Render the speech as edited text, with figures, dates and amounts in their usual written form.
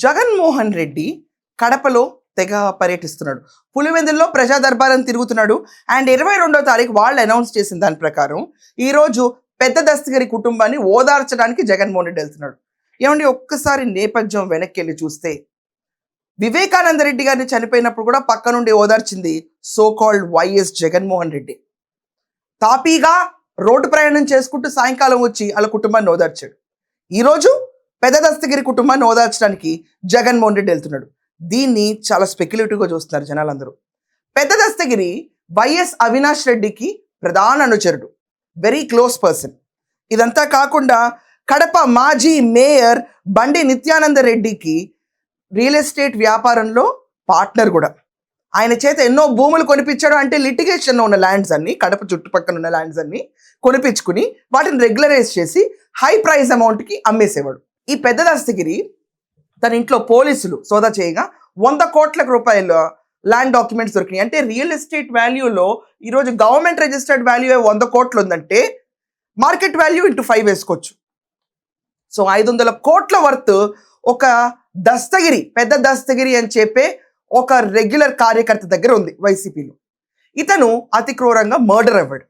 జగన్మోహన్ రెడ్డి కడపలో తెగ పర్యటిస్తున్నాడు. పులివెందుల్లో ప్రజా దర్బారం తిరుగుతున్నాడు. అండ్ 22వ తారీఖు వాళ్ళు అనౌన్స్ చేసిన దాని ప్రకారం ఈరోజు పెద్ద దస్తగిరి కుటుంబాన్ని ఓదార్చడానికి జగన్మోహన్ రెడ్డి వెళ్తున్నాడు. ఏమండి, ఒక్కసారి నేపథ్యం వెనక్కి వెళ్ళి చూస్తే వివేకానంద రెడ్డి గారిని చనిపోయినప్పుడు కూడా పక్క నుండి ఓదార్చింది so called YS Jaganmohan Reddy. తాపీగా రోడ్డు ప్రయాణం చేసుకుంటూ సాయంకాలం వచ్చి వాళ్ళ కుటుంబాన్ని ఓదార్చాడు. ఈరోజు పెద్ద దస్తగిరి కుటుంబాన్ని ఓదార్చడానికి జగన్మోహన్ రెడ్డి వెళ్తున్నాడు. దీన్ని చాలా స్పెక్యులేటివ్గా చూస్తున్నారు జనాలందరూ. పెద్ద దస్తగిరి వైఎస్ అవినాష్ రెడ్డికి ప్రధాన అనుచరుడు, వెరీ క్లోజ్ పర్సన్. ఇదంతా కాకుండా కడప మాజీ మేయర్ బండి నిత్యానంద రెడ్డికి రియల్ ఎస్టేట్ వ్యాపారంలో పార్ట్నర్ కూడా. ఆయన చేత ఎన్నో భూములు కొనిపించాడు. అంటే లిటిగేషన్లో ఉన్న ల్యాండ్స్ అన్ని, కడప చుట్టుపక్కల ఉన్న ల్యాండ్స్ అన్ని కొనిపించుకుని వాటిని రెగ్యులరైజ్ చేసి హై ప్రైస్ అమౌంట్కి అమ్మేసేవాడు. ఈ పెద్ద దస్తగిరి తన ఇంట్లో పోలీసులు సోదా చేయగా 100 కోట్ల రూపాయల ల్యాండ్ డాక్యుమెంట్స్ దొరికినాయి. అంటే రియల్ ఎస్టేట్ వాల్యూలో ఈరోజు గవర్నమెంట్ రిజిస్టర్డ్ వాల్యూ 100 కోట్లు ఉందంటే మార్కెట్ వాల్యూ ఇంటూ 5 వేసుకోవచ్చు. సో 500 కోట్ల వర్త్ ఒక దస్తగిరి, పెద్ద దస్తగిరి అని చెప్పే ఒక రెగ్యులర్ కార్యకర్త దగ్గర ఉంది వైసీపీలో. ఇతను అతి క్రూరంగా మర్డర్ అవ్వాడు.